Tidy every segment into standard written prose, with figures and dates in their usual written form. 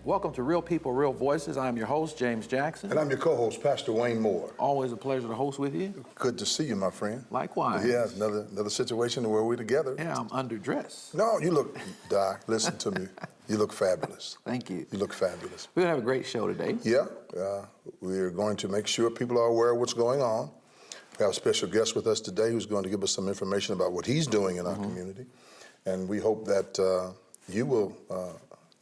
Welcome to Real People, Real Voices. I'm your host, James Jackson. And I'm your co-host, Pastor Wayne Moore. Always a pleasure to host with you. Good to see you, my friend. Likewise. Yeah, another situation where we're together. Yeah, I'm underdressed. No, you look, Doc, listen to me. You look fabulous. Thank you. You look fabulous. We're going to have a great show today. Yeah, we're going to make sure people are aware of what's going on. We have a special guest with us today who's going to give us some information about what he's doing in our community. And we hope that you will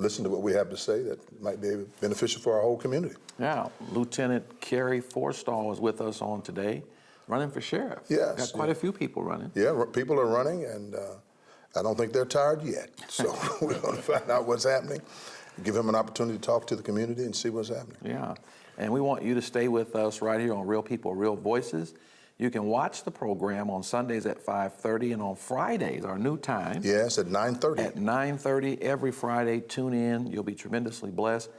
listen to what we have to say that might be beneficial for our whole community. Yeah, Lieutenant Kerry Forstall is with us on today, running for sheriff. Yes. Got quite a few people running. Yeah, people are running, and I don't think they're tired yet. So we're going to find out what's happening, give him an opportunity to talk to the community and see what's happening. Yeah, and we want you to stay with us right here on Real People, Real Voices. You can watch the program on Sundays at 5:30 and on Fridays, our new time. Yes, at 9:30. At 9:30 every Friday. Tune in. You'll be tremendously blessed.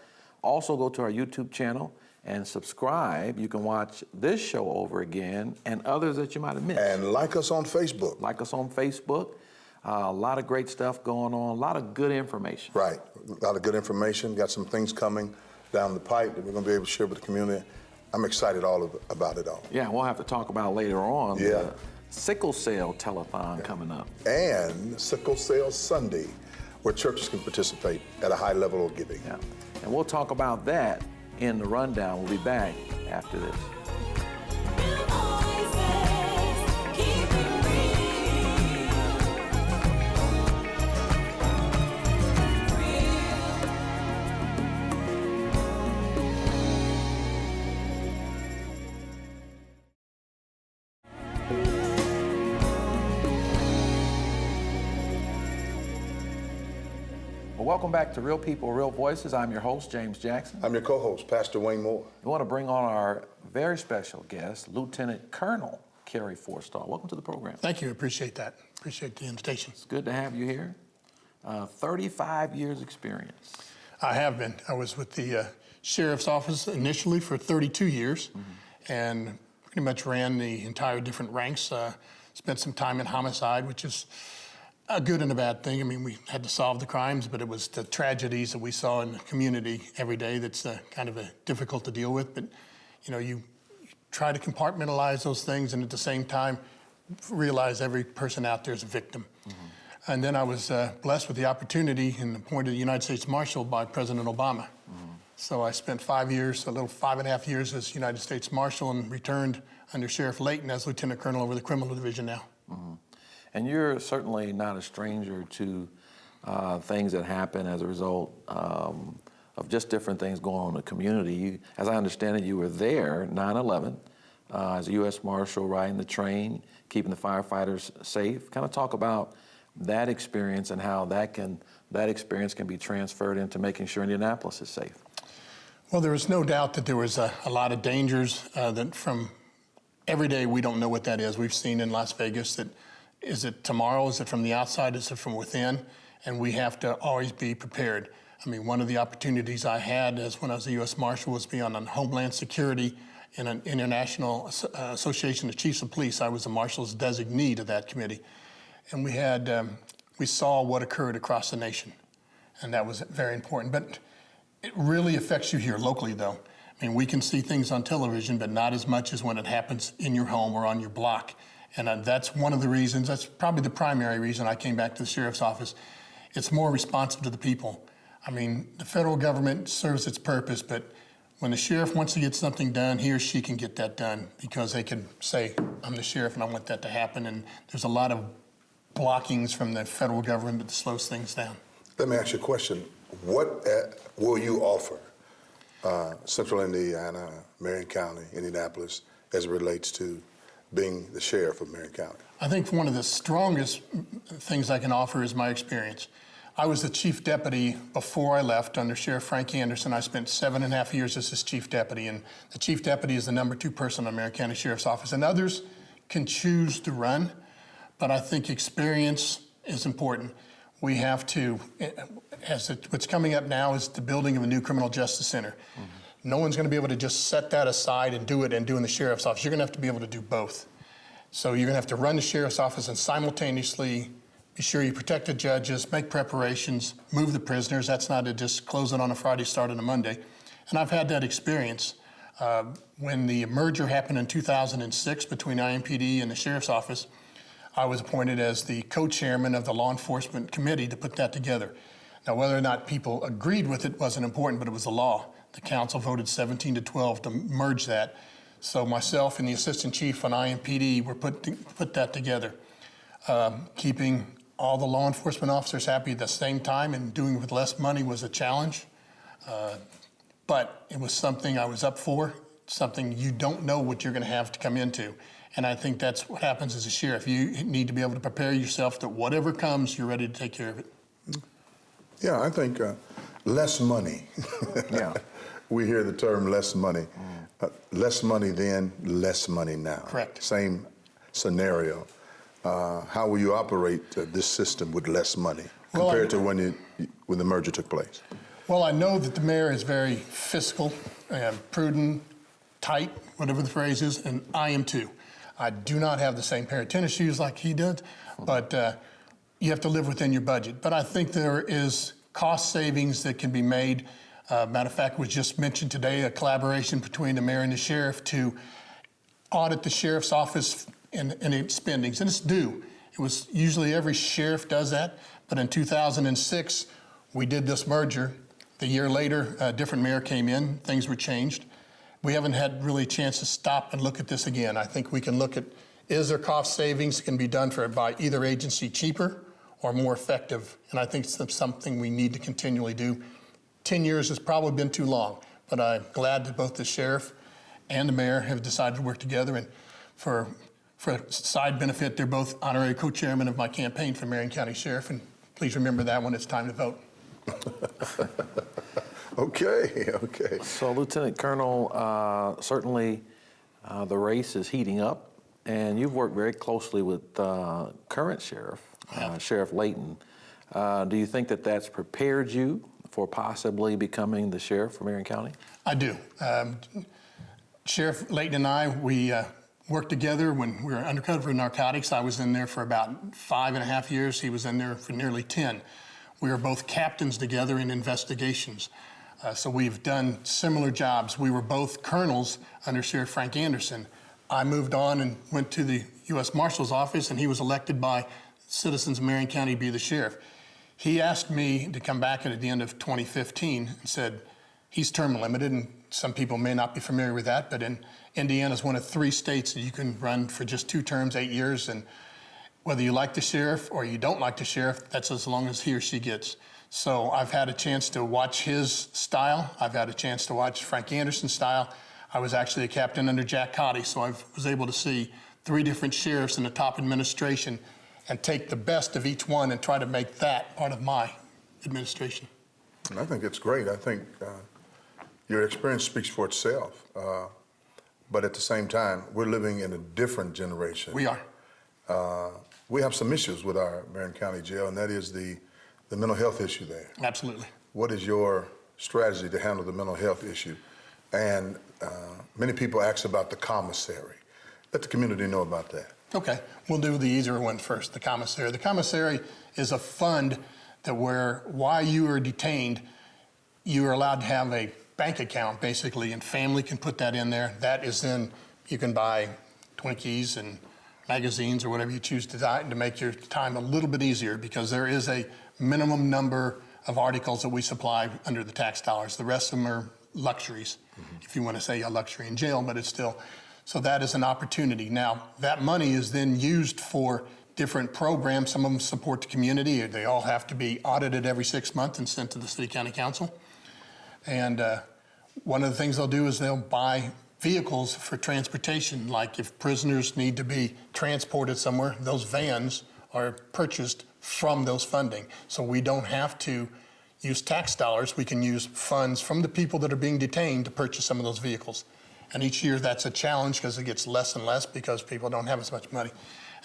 Also go to our YouTube channel and subscribe. You can watch this show over again and others that you might have missed. And like us on Facebook. Like us on Facebook. A lot of great stuff going on. A lot of good information. Right. A lot of good information. Got some things coming down the pipe that we're going to be able to share with the community. I'm excited about it all. Yeah, we'll have to talk about later on. Yeah. The sickle cell telethon coming up. And Sickle Cell Sunday, where churches can participate at a high level of giving. Yeah. And we'll talk about that in the rundown. We'll be back after this. Well, welcome back to Real People, Real Voices. I'm your host, James Jackson. I'm your co-host, Pastor Wayne Moore. We want to bring on our very special guest, Lieutenant Colonel Kerry Forstall. Welcome to the program. Thank you. Appreciate that. Appreciate the invitation. It's good to have you here. 35 years experience. I have been. I was with the Sheriff's Office initially for 32 years and pretty much ran the entire different ranks. Spent some time in homicide, which is a good and a bad thing. I mean, we had to solve the crimes, but it was the tragedies that we saw in the community every day that's kind of difficult to deal with. But, you know, you try to compartmentalize those things and at the same time realize every person out there is a victim. And then I was blessed with the opportunity and appointed United States Marshal by President Obama. So I spent 5 years, a little 5.5 years as United States Marshal and returned under Sheriff Layton as Lieutenant Colonel over the Criminal Division now. And you're certainly not a stranger to things that happen as a result of just different things going on in the community. You, as I understand it, you were there 9/11 as a U.S. Marshal, riding the train, keeping the firefighters safe. Kind of talk about that experience and how that experience can be transferred into making sure Indianapolis is safe. Well, there was no doubt that there was a lot of dangers that from every day we don't know what that is. We've seen in Las Vegas that is it tomorrow? Is it from the outside? Is it from within? And we have to always be prepared. I mean, one of the opportunities I had as when I was a U.S. Marshal was be on Homeland Security in an International Association of Chiefs of Police. I was the Marshal's designee to that committee. And we had, we saw what occurred across the nation. And that was very important. But it really affects you here locally, though. I mean, we can see things on television, but not as much as when it happens in your home or on your block. And that's one of the reasons, that's probably the primary reason I came back to the Sheriff's Office. It's more responsive to the people. I mean, the federal government serves its purpose, but when the sheriff wants to get something done, he or she can get that done because they can say, I'm the sheriff and I want that to happen. And there's a lot of blockings from the federal government that slows things down. Let me ask you a question. What will you offer Central Indiana, Marion County, Indianapolis, as it relates to being the sheriff of Marion County? I think one of the strongest things I can offer is my experience. I was the chief deputy before I left under Sheriff Frank Anderson. I spent 7.5 years as his chief deputy, and the chief deputy is the #2 person in Marion County Sheriff's Office. And others can choose to run, but I think experience is important. We have to, what's coming up now is the building of a new criminal justice center. No one's going to be able to just set that aside and do it and do in the sheriff's office. You're going to have to be able to do both. So you're going to have to run the sheriff's office and simultaneously be sure you protect the judges, make preparations, move the prisoners. That's not to just close it on a Friday, start on a Monday. And I've had that experience. When the merger happened in 2006 between IMPD and the Sheriff's Office, I was appointed as the co-chairman of the Law Enforcement Committee to put that together. Now, whether or not people agreed with it wasn't important, but it was the law. The council voted 17-12 to merge that. So myself and the assistant chief on IMPD were put that together. Keeping all the law enforcement officers happy at the same time and doing it with less money was a challenge. But it was something I was up for, something you don't know what you're going to have to come into. And I think that's what happens as a sheriff. You need to be able to prepare yourself that whatever comes, you're ready to take care of it. Yeah, I think less money. Yeah. We hear the term less money. Less money then, less money now. Correct. Same scenario. How will you operate this system with less money compared to when the merger took place? Well, I know that the mayor is very fiscal, prudent, tight, whatever the phrase is, and I am too. I do not have the same pair of tennis shoes like he does, but you have to live within your budget. But I think there is cost savings that can be made. Matter of fact, was just mentioned today, a collaboration between the mayor and the sheriff to audit the sheriff's office and its spendings, and it's due. It was usually every sheriff does that, but in 2006, we did this merger. The year later, a different mayor came in, things were changed. We haven't had really a chance to stop and look at this again. I think we can look at, is there cost savings that can be done by either agency cheaper or more effective? And I think it's something we need to continually do. 10 years has probably been too long, but I'm glad that both the sheriff and the mayor have decided to work together. And for a side benefit, they're both honorary co-chairman of my campaign for Marion County Sheriff. And please remember that when it's time to vote. Okay. So, Lieutenant Colonel, certainly the race is heating up, and you've worked very closely with current sheriff, Sheriff Layton. Do you think that that's prepared you for possibly becoming the sheriff for Marion County? I do. Sheriff Layton and I, we worked together when we were undercover narcotics. I was in there for about 5.5 years. He was in there for nearly 10. We were both captains together in investigations. So we've done similar jobs. We were both colonels under Sheriff Frank Anderson. I moved on and went to the U.S. Marshal's office, and he was elected by citizens of Marion County to be the sheriff. He asked me to come back at the end of 2015 and said, he's term limited, and some people may not be familiar with that, but Indiana is one of 3 states that you can run for just 2 terms, 8 years, and whether you like the sheriff or you don't like the sheriff, that's as long as he or she gets. So I've had a chance to watch his style. I've had a chance to watch Frank Anderson's style. I was actually a captain under Jack Cotty, so I was able to see 3 different sheriffs in the top administration and take the best of each one and try to make that part of my administration. I think it's great. I think your experience speaks for itself. But at the same time, we're living in a different generation. We are. We have some issues with our Marion County Jail, and that is the mental health issue there. Absolutely. What is your strategy to handle the mental health issue? And many people ask about the commissary. Let the community know about that. Okay, we'll do the easier one first, the commissary. The commissary is a fund that while you are detained, you are allowed to have a bank account, basically, and family can put that in there. That is then, you can buy Twinkies and magazines or whatever you choose to make your time a little bit easier, because there is a minimum number of articles that we supply under the tax dollars. The rest of them are luxuries, if you want to say a luxury in jail, but it's still. So that is an opportunity. Now, that money is then used for different programs. Some of them support the community. They all have to be audited every 6 months and sent to the City County Council. And one of the things they'll do is they'll buy vehicles for transportation. Like if prisoners need to be transported somewhere, those vans are purchased from those funding. So we don't have to use tax dollars. We can use funds from the people that are being detained to purchase some of those vehicles. And each year that's a challenge because it gets less and less because people don't have as much money.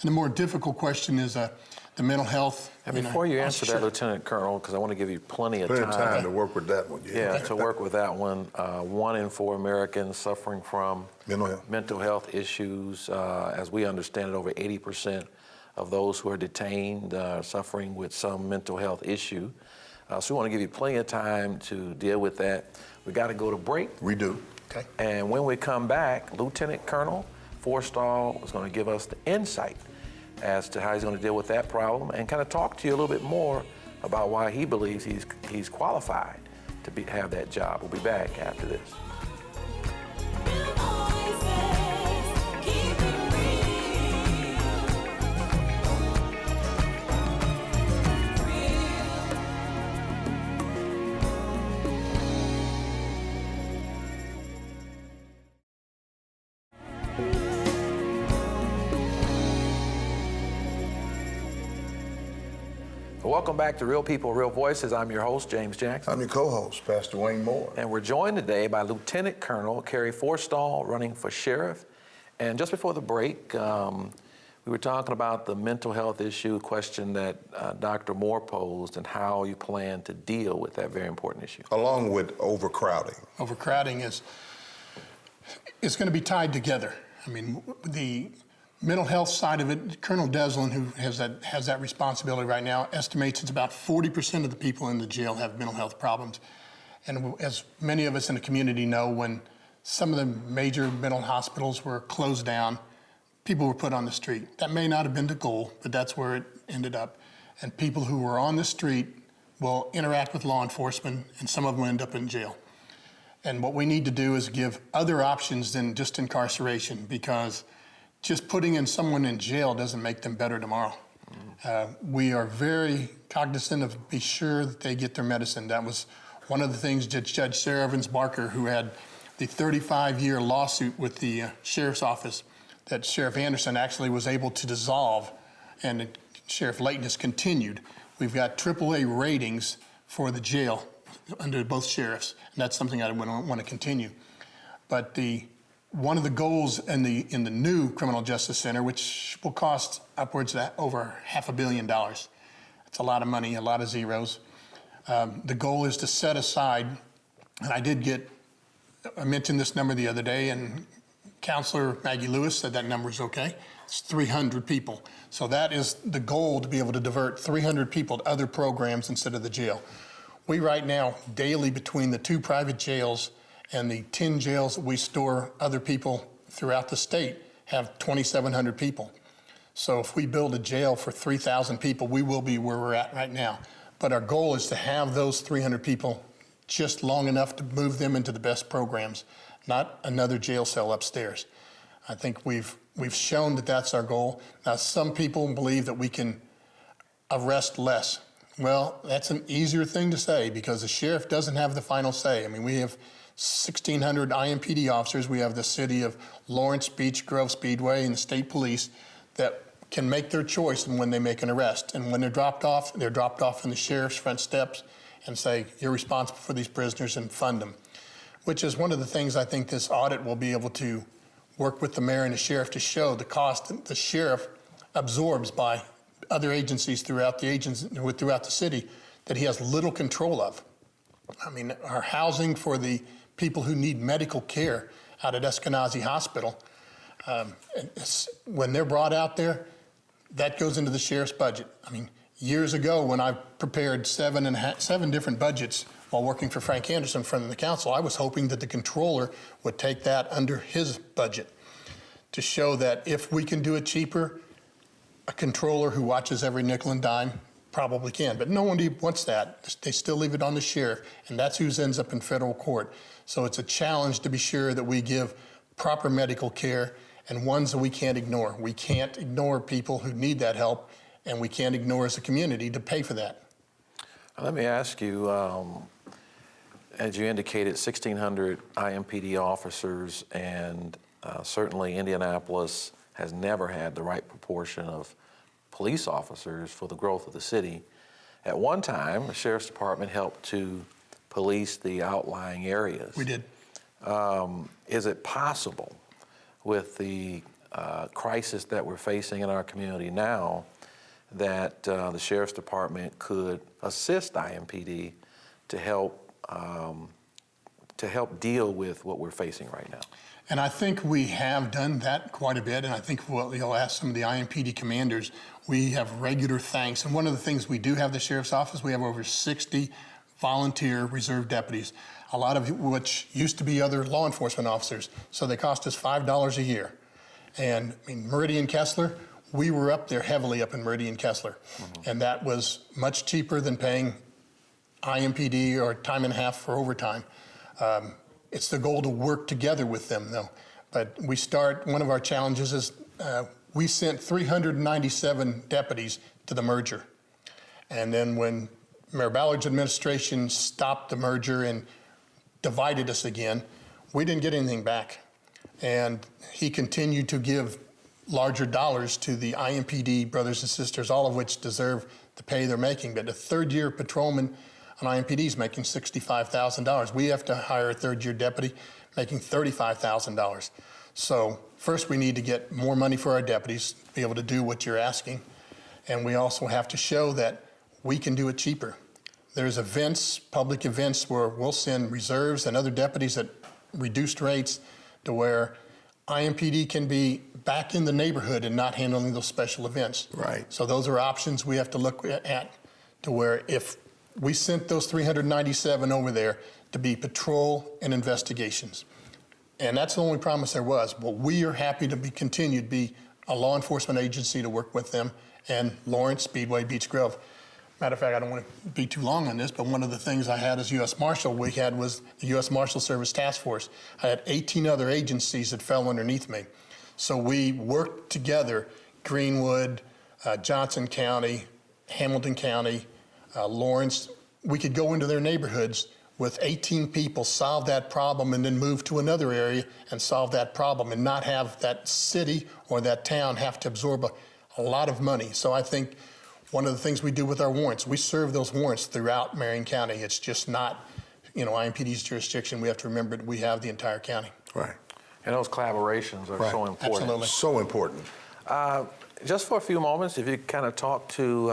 And the more difficult question is the mental health. And before you answer that, Lieutenant Colonel, because I want to give you plenty of time to work with that one. Yeah, to work with that one. 1 in 4 Americans suffering from mental health issues. As we understand it, over 80% of those who are detained, suffering with some mental health issue. So we want to give you plenty of time to deal with that. We got to go to break. We do. Okay. And when we come back, Lieutenant Colonel Forstall is going to give us the insight as to how he's going to deal with that problem and kind of talk to you a little bit more about why he believes he's qualified to have that job. We'll be back after this. Welcome back to Real People, Real Voices. I'm your host, James Jackson. I'm your co-host, Pastor Wayne Moore. And we're joined today by Lieutenant Colonel Kerry Forstall, running for sheriff. And just before the break, we were talking about the mental health issue question that Dr. Moore posed and how you plan to deal with that very important issue. Along with overcrowding. Overcrowding is going to be tied together. I mean, the mental health side of it, Colonel Deslin, who has that responsibility right now, estimates it's about 40% of the people in the jail have mental health problems. And as many of us in the community know, when some of the major mental hospitals were closed down, people were put on the street. That may not have been the goal, but that's where it ended up. And people who were on the street will interact with law enforcement, and some of them end up in jail. And what we need to do is give other options than just incarceration, because just putting in someone in jail doesn't make them better tomorrow. We are very cognizant of be sure that they get their medicine. That was one of the things that Judge Sarah Evans Barker, who had the 35-year lawsuit with the sheriff's office, that Sheriff Anderson actually was able to dissolve, and Sheriff Layton has continued. We've got AAA ratings for the jail under both sheriffs, and that's something I want to continue. But one of the goals in the new Criminal Justice Center, which will cost upwards of over $500 million. It's a lot of money, a lot of zeros. The goal is to set aside, and I mentioned this number the other day, and Counselor Maggie Lewis said that number is okay. It's 300 people. So that is the goal, to be able to divert 300 people to other programs instead of the jail. We right now, daily, between the 2 private jails and the 10 jails that we store other people throughout the state, have 2,700 people. So if we build a jail for 3,000 people, we will be where we're at right now. But our goal is to have those 300 people just long enough to move them into the best programs, not another jail cell upstairs. I think we've shown that that's our goal. Now, some people believe that we can arrest less. Well, that's an easier thing to say, because the sheriff doesn't have the final say. I mean, we have 1,600 IMPD officers. We have the city of Lawrence Beach Grove Speedway and the state police that can make their choice when they make an arrest. And when they're dropped off in the sheriff's front steps and say, you're responsible for these prisoners, and fund them, which is one of the things I think this audit will be able to work with the mayor and the sheriff to show the cost that the sheriff absorbs by other agencies throughout the city that he has little control of. I mean, our housing for the people who need medical care out at Eskenazi Hospital, when they're brought out there, that goes into the sheriff's budget. I mean, years ago, when I prepared seven different budgets while working for Frank Anderson from the council, I was hoping that the controller would take that under his budget to show that if we can do it cheaper, a controller who watches every nickel and dime probably can. But no one wants that. They still leave it on the sheriff, and that's who ends up in federal court. So it's a challenge to be sure that we give proper medical care, and ones that we can't ignore. We can't ignore people who need that help, and we can't ignore as a community to pay for that. Let me ask you, as you indicated, 1,600 IMPD officers, and certainly Indianapolis has never had the right proportion of police officers for the growth of the city. At one time, the Sheriff's Department helped to police the outlying areas. We did. Is it possible, with the crisis that we're facing in our community now, that the Sheriff's Department could assist IMPD to help to help deal with what we're facing right now? And I think we have done that quite a bit, and I think you'll ask some of the IMPD commanders, we have regular thanks. And one of the things we do have the Sheriff's Office, we have over 60 volunteer reserve deputies, a lot of which used to be other law enforcement officers, so they cost us $5 a year. And I mean, Meridian Kessler, we were up there heavily up in Meridian Kessler, and that was much cheaper than paying IMPD or time and a half for overtime. It's the goal to work together with them, though. But one of our challenges is we sent 397 deputies to the merger. And then when Mayor Ballard's administration stopped the merger and divided us again, we didn't get anything back. And he continued to give larger dollars to the IMPD brothers and sisters, all of which deserve the pay they're making. But a third-year patrolman on IMPD is making $65,000. We have to hire a third-year deputy making $35,000. So first we need to get more money for our deputies, be able to do what you're asking. And we also have to show that we can do it cheaper. There's events, public events, where we'll send reserves and other deputies at reduced rates to where IMPD can be back in the neighborhood and not handling those special events. Right. So those are options we have to look at, to where if we sent those 397 over there to be patrol and investigations. And that's the only promise there was. But we are happy to continue to be a law enforcement agency to work with them, and Lawrence, Speedway, Beech Grove. Matter of fact, I don't want to be too long on this, but one of the things I had as U.S. Marshal, we had was the U.S. Marshal Service Task Force. I had 18 other agencies that fell underneath me. So we worked together, Greenwood, Johnson County, Hamilton County, Lawrence. We could go into their neighborhoods with 18 people, solve that problem, and then move to another area and solve that problem, and not have that city or that town have to absorb a lot of money. So I think one of the things we do with our warrants, we serve those warrants throughout Marion County. It's just not, IMPD's jurisdiction. We have to remember that we have the entire county. Right. And those collaborations are so important. Absolutely. So important. Just for a few moments, if you kind of talk to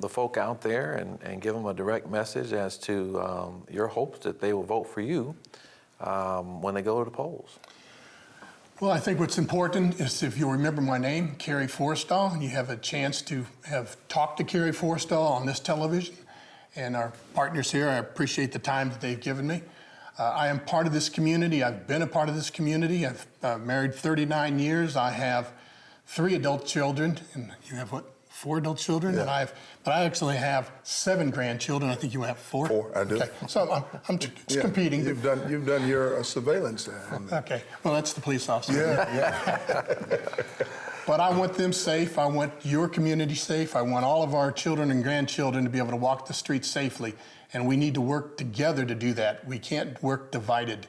the folk out there and give them a direct message as to your hopes that they will vote for you when they go to the polls. Well, I think what's important is, if you'll remember my name, Kerry Forstall, and you have a chance to have talked to Kerry Forstall on this television, and our partners here, I appreciate the time that they've given me. I am part of this community. I've been a part of this community. I've married 39 years. I have 3 adult children, and you have what, 4 adult children? Yeah. But I actually have 7 grandchildren. I think you have 4. 4, I do. Okay. So I'm competing. You've done your surveillance. Okay. Well, that's the police officer. Yeah. But I want them safe. I want your community safe. I want all of our children and grandchildren to be able to walk the streets safely. And we need to work together to do that. We can't work divided.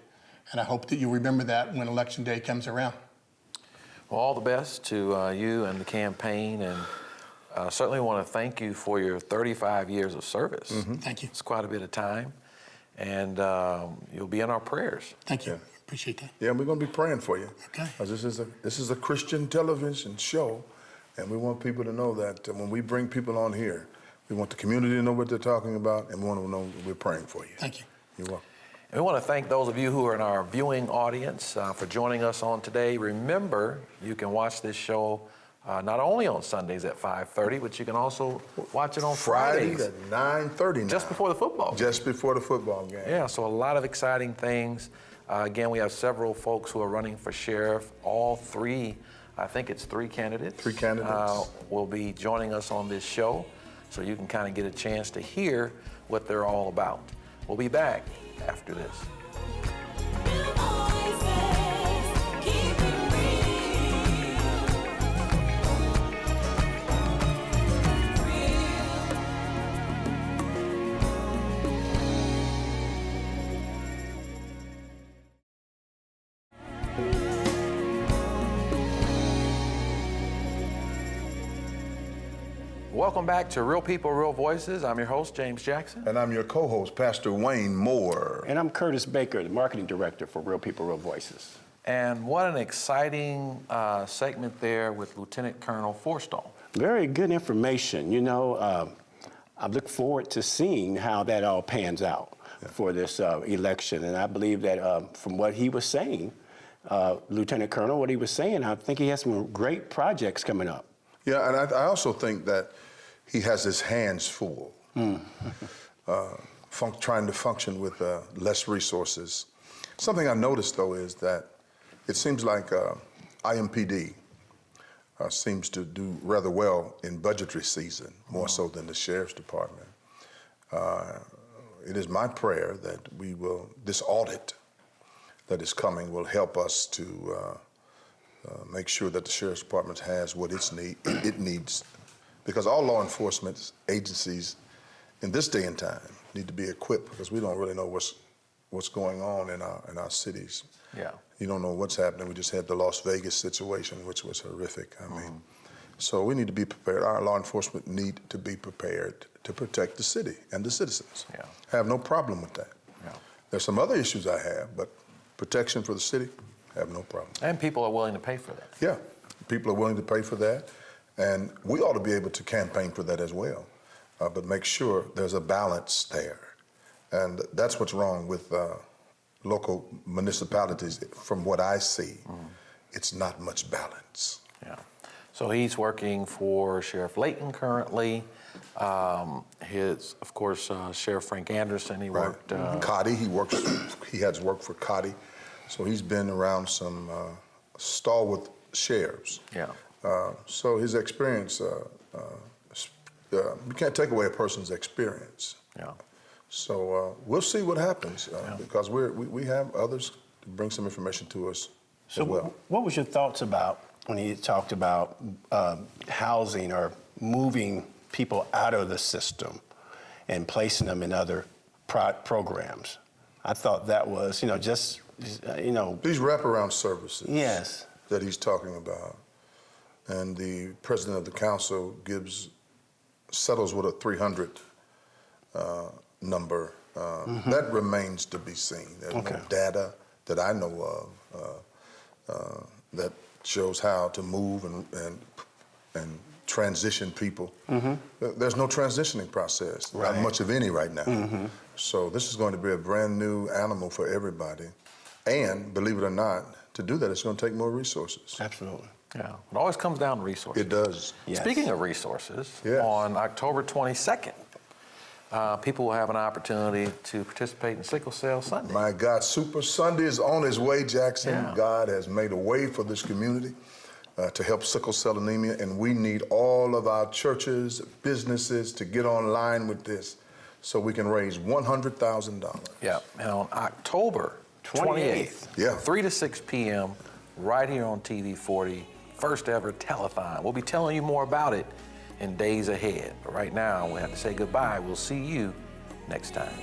And I hope that you remember that when Election Day comes around. Well, all the best to you and the campaign, and certainly want to thank you for your 35 years of service. Mm-hmm. Thank you. It's quite a bit of time, and you'll be in our prayers. Thank you. Appreciate that. Yeah, we're going to be praying for you. Okay. This is a Christian television show, and we want people to know that when we bring people on here, we want the community to know what they're talking about, and we want to know that we're praying for you. Thank you. You're welcome. And we want to thank those of you who are in our viewing audience for joining us on today. Remember, you can watch this show not only on Sundays at 5:30, but you can also watch it on Fridays at 9:30 now. just before the football game. Just before the football game. Yeah, so a lot of exciting things. Again, we have several folks who are running for sheriff. All 3, I think it's 3 candidates. 3 candidates. Will be joining us on this show, so you can kind of get a chance to hear what they're all about. We'll be back after this. Welcome back to Real People, Real Voices. I'm your host, James Jackson. And I'm your co-host, Pastor Wayne Moore. And I'm Curtis Baker, the marketing director for Real People, Real Voices. And what an exciting segment there with Lieutenant Colonel Forstall. Very good information. I look forward to seeing how that all pans out. for this election. And I believe that from what he was saying, Lieutenant Colonel, what he was saying, I think he has some great projects coming up. Yeah, and I also think that he has his hands full, trying to function with less resources. Something I noticed, though, is that it seems like IMPD seems to do rather well in budgetary season, more so than the Sheriff's Department. It is my prayer that this audit that is coming will help us to make sure that the Sheriff's Department has what it needs. Because all law enforcement agencies in this day and time need to be equipped, because we don't really know what's going on in our cities. Yeah. You don't know what's happening. We just had the Las Vegas situation, which was horrific. I mean, so we need to be prepared. Our law enforcement need to be prepared to protect the city and the citizens. Yeah. I have no problem with that. Yeah. There's some other issues I have, but protection for the city, I have no problem. And people are willing to pay for that. Yeah, people are willing to pay for that, and we ought to be able to campaign for that as well, but make sure there's a balance there. And that's what's wrong with local municipalities. From what I see, it's not much balance. Yeah. So he's working for Sheriff Layton currently. Of course, Sheriff Frank Anderson, he worked. Cotty, he has worked for Cotty, so he's been around some stalwart sheriffs. Yeah. So his experience, you can't take away a person's experience. Yeah. So we'll see what happens because we have others to bring some information to us So as well. what was your thoughts about when he talked about housing or moving people out of the system and placing them in other programs? I thought that was, These wraparound services Yes. that he's talking about, and the president of the council settles with a 300 number. That remains to be seen. There's no data that I know of that shows how to move and transition people. There's no transitioning process, not much of any right now. So this is going to be a brand new animal for everybody. And believe it or not, to do that, it's going to take more resources. Absolutely. Yeah. It always comes down to resources. It does. Yes. Speaking of resources, Yes. on October 22nd, people will have an opportunity to participate in Sickle Cell Sunday. My God, Super Sunday is on its way, Jackson. Yeah. God has made a way for this community to help sickle cell anemia, and we need all of our churches, businesses to get online with this so we can raise $100,000. Yeah. And on October 28th, Yeah. 3 to 6 p.m., right here on TV 40, first ever telethon. We'll be telling you more about it in days ahead. But right now, we have to say goodbye. We'll see you next time.